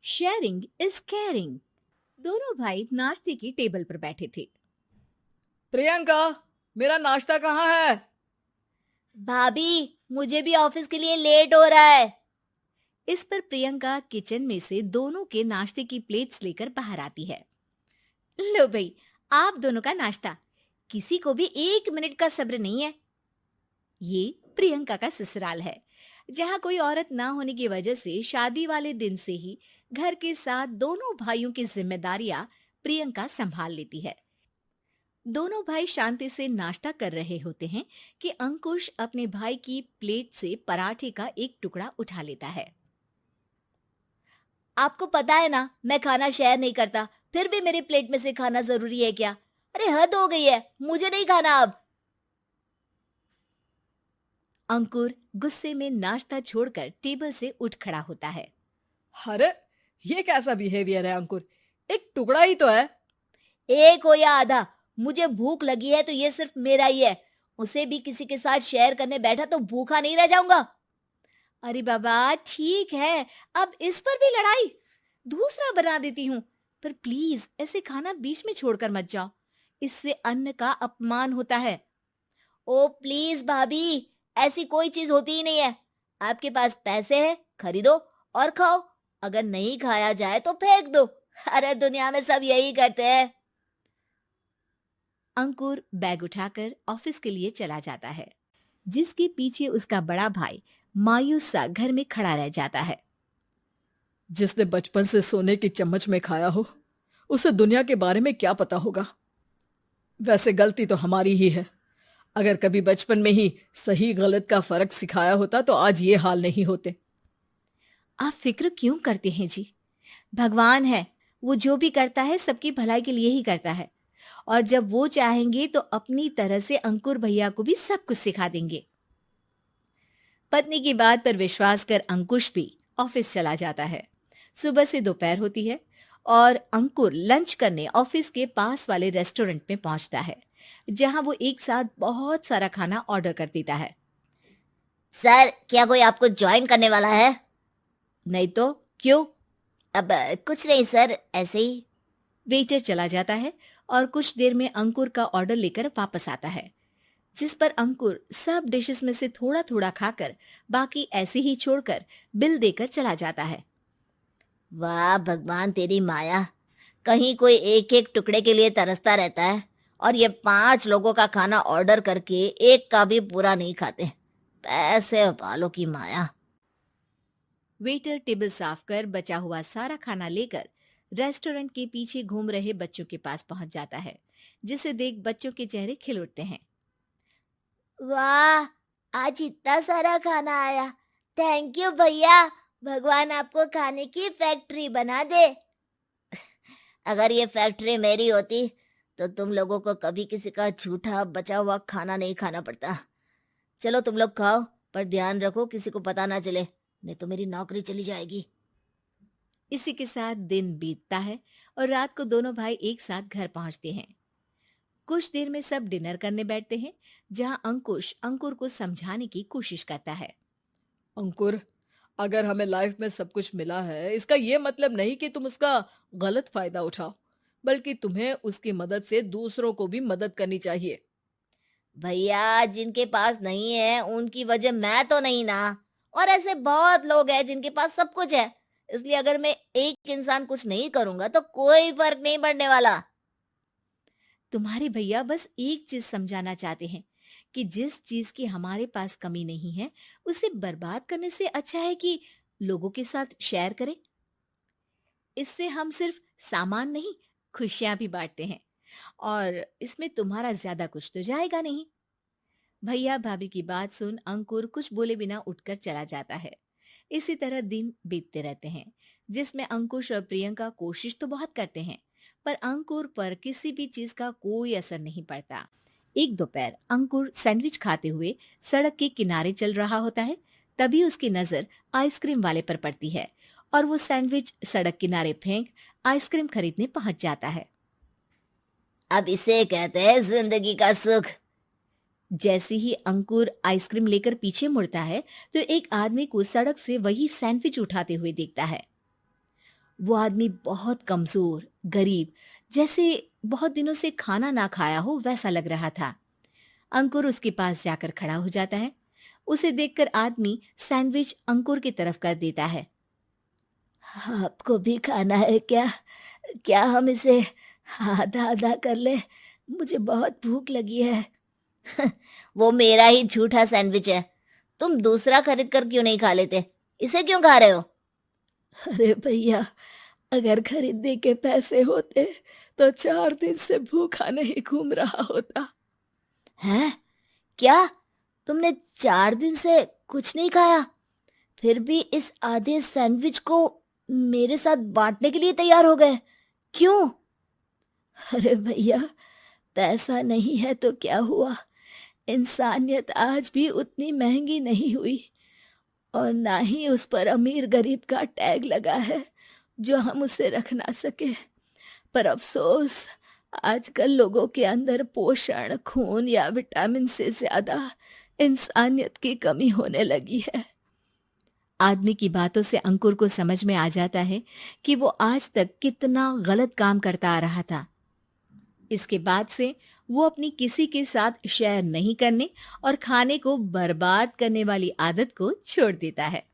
Sharing is caring. दोनों भाई नाश्ते की टेबल पर बैठे थे। प्रियंका, मेरा नाश्ता कहाँ है? भाभी, मुझे भी ऑफिस के लिए लेट हो रहा है। इस पर प्रियंका किचन में से दोनों के नाश्ते की प्लेट्स लेकर बाहर आती है। लो भाई, आप दोनों का नाश्ता। किसी को भी 1 मिनट का सब्र नहीं है। ये प्रियंका का ससुराल है, जहाँ कोई औरत ना होने की वजह से शादी वाले दिन से ही घर के साथ दोनों भाइयों की जिम्मेदारियां प्रियंका संभाल लेती है। दोनों भाई शांति से नाश्ता कर रहे होते हैं कि अंकुश अपने भाई की प्लेट से पराठे का एक टुकड़ा उठा लेता है। आपको पता है ना, मैं खाना शेयर नहीं करता, फिर भी मेरी प्लेट में से खाना जरूरी है क्या? अरे हद हो गई है, मुझे नहीं खाना अब। अंकुर गुस्से में नाश्ता छोड़कर टेबल से उठ खड़ा होता है। अरे, ये कैसा बिहेवियर है अंकुर? एक टुकड़ा ही तो है। एक हो या आधा, मुझे भूख लगी है तो ये सिर्फ मेरा ही है। उसे भी किसी के साथ शेयर करने बैठा तो भूखा नहीं रह जाऊंगा। अरे बाबा ठीक है, अब इस पर भी लड़ाई। दूसरा बना देती हूँ, पर प्लीज ऐसे खाना बीच में छोड़कर मत जाओ। इससे अन्न का अपमान होता है। ओ प्लीज भाभी, ऐसी कोई चीज होती ही नहीं है। आपके पास पैसे हैं, खरीदो और खाओ। अगर नहीं खाया जाए तो फेंक दो। अरे दुनिया में सब यही करते हैं। अंकुर बैग उठाकर ऑफिस के लिए चला जाता है, जिसके पीछे उसका बड़ा भाई मायूस सा घर में खड़ा रह जाता है। जिसने बचपन से सोने की चम्मच में खाया हो, उसे दुनिया के बारे में क्या पता होगा। वैसे गलती तो हमारी ही है। अगर कभी बचपन में ही सही गलत का फर्क सिखाया होता तो आज ये हाल नहीं होते। आप फिक्र क्यों करते हैं जी? भगवान है, वो जो भी करता है सबकी भलाई के लिए ही करता है। और जब वो चाहेंगे तो अपनी तरह से अंकुर भैया को भी सब कुछ सिखा देंगे। पत्नी की बात पर विश्वास कर अंकुश भी ऑफिस चला जाता है। सुबह से दोपहर होती है और अंकुर लंच करने ऑफिस के पास वाले रेस्टोरेंट में पहुंचता है, जहां वो एक साथ बहुत सारा खाना ऑर्डर कर देता है। सर, क्या कोई आपको ज्वाइन करने वाला है? नहीं तो क्यों? अब कुछ नहीं सर, ऐसे ही। वेटर चला जाता है और कुछ देर में अंकुर का ऑर्डर लेकर वापस आता है, जिस पर अंकुर सब डिशेस में से थोड़ा थोड़ा खाकर बाकी ऐसे ही छोड़कर बिल देकर चला जाता है। वाह भगवान, तेरी माया। कहीं कोई एक एक टुकड़े के लिए तरसता रहता है और ये 5 लोगों का खाना ऑर्डर करके एक का भी पूरा नहीं खाते। पैसे वालों की माया। वेटर टेबल साफ कर बचा हुआ सारा खाना लेकर रेस्टोरेंट के पीछे घूम रहे बच्चों के पास पहुंच जाता है, जिसे देख बच्चों के चेहरे खिल उठते हैं। वाह, आज इतना सारा खाना आया। थैंक यू भैया। भगवान आपको खाने की फैक्ट्री बना दे। अगर ये फैक्ट्री मेरी होती तो तुम लोगों को कभी किसी का झूठा बचा हुआ खाना नहीं खाना पड़ता। चलो तुम लोग खाओ, पर ध्यान रखो किसी को पता ना चले, नहीं तो मेरी नौकरी चली जाएगी। इसी के साथ दिन बीतता है और रात को दोनों भाई एक साथ घर पहुंचते हैं। कुछ देर में सब डिनर करने बैठते हैं, जहां अंकुश अंकुर को समझाने की कोशिश करता है। अंकुर, अगर हमें लाइफ में सब कुछ मिला है, इसका ये मतलब नहीं कि तुम उसका गलत फायदा उठाओ, बल्कि तुम्हें उसकी मदद से दूसरों को भी मदद करनी चाहिए। भैया, जिनके पास नहीं है उनकी वजह मैं तो नहीं ना। और ऐसे बहुत लोग हैं जिनके पास सब कुछ है। इसलिए अगर मैं एक इंसान कुछ नहीं करूंगा तो कोई फर्क नहीं पड़ने वाला। तुम्हारे भैया बस एक चीज समझाना चाहते हैं कि जिस चीज की हमारे पास कमी नहीं है, उसे बर्बाद करने से अच्छा है कि लोगों के साथ शेयर करें। इससे हम सिर्फ सामान नहीं, खुशियां भी बांटते हैं, और इसमें तुम्हारा ज्यादा कुछ तो जाएगा नहीं। भैया भाभी की बात सुन अंकुर कुछ बोले बिना उठकर चला जाता है। इसी तरह दिन बीतते रहते हैं, जिसमें अंकुश और प्रियंका कोशिश तो बहुत करते हैं, पर अंकुर पर किसी भी चीज का कोई असर नहीं पड़ता। एक दोपहर अंकुर सैंडविच खाते हुए सड़क के किनारे चल रहा होता है। तभी उसकी नजर आइसक्रीम वाले पर पड़ती है और वो सैंडविच सड़क किनारे फेंक आइसक्रीम खरीदने पहुंच जाता है। अब इसे कहते हैं जिंदगी का सुख। जैसे ही अंकुर आइसक्रीम लेकर पीछे मुड़ता है तो एक आदमी को सड़क से वही सैंडविच उठाते हुए देखता है। वो आदमी बहुत कमजोर, गरीब, जैसे बहुत दिनों से खाना ना खाया हो वैसा लग रहा था। अंकुर उसके पास जाकर खड़ा हो जाता है। उसे देखकर आदमी सैंडविच अंकुर की तरफ कर देता है। आपको भी खाना है क्या? क्या हम इसे आधा आधा कर ले? मुझे बहुत भूख लगी है। वो मेरा ही झूठा सैंडविच है। तुम दूसरा खरीद कर क्यों नहीं खा लेते? इसे क्यों खा रहे हो? अरे भैया, अगर खरीदने के पैसे होते तो 4 दिन से भूखा नहीं घूम रहा होता। हैं? क्या? तुमने 4 दिन से कुछ नहीं खाया, फिर भी इस आधे सैंडविच को मेरे साथ बांटने के लिए तैयार हो गए? क्यों? अरे भैया, पैसा नहीं है तो क्या हुआ, इंसानियत आज भी उतनी महंगी नहीं हुई, और ना ही उस पर अमीर गरीब का टैग लगा है जो हम उसे रख ना सके। पर अफसोस, आजकल लोगों के अंदर पोषण, खून या विटामिन से ज्यादा इंसानियत की कमी होने लगी है। आदमी की बातों से अंकुर को समझ में आ जाता है कि वो आज तक कितना गलत काम करता आ रहा था। इसके बाद से वो अपनी किसी के साथ शेयर नहीं करने और खाने को बर्बाद करने वाली आदत को छोड़ देता है।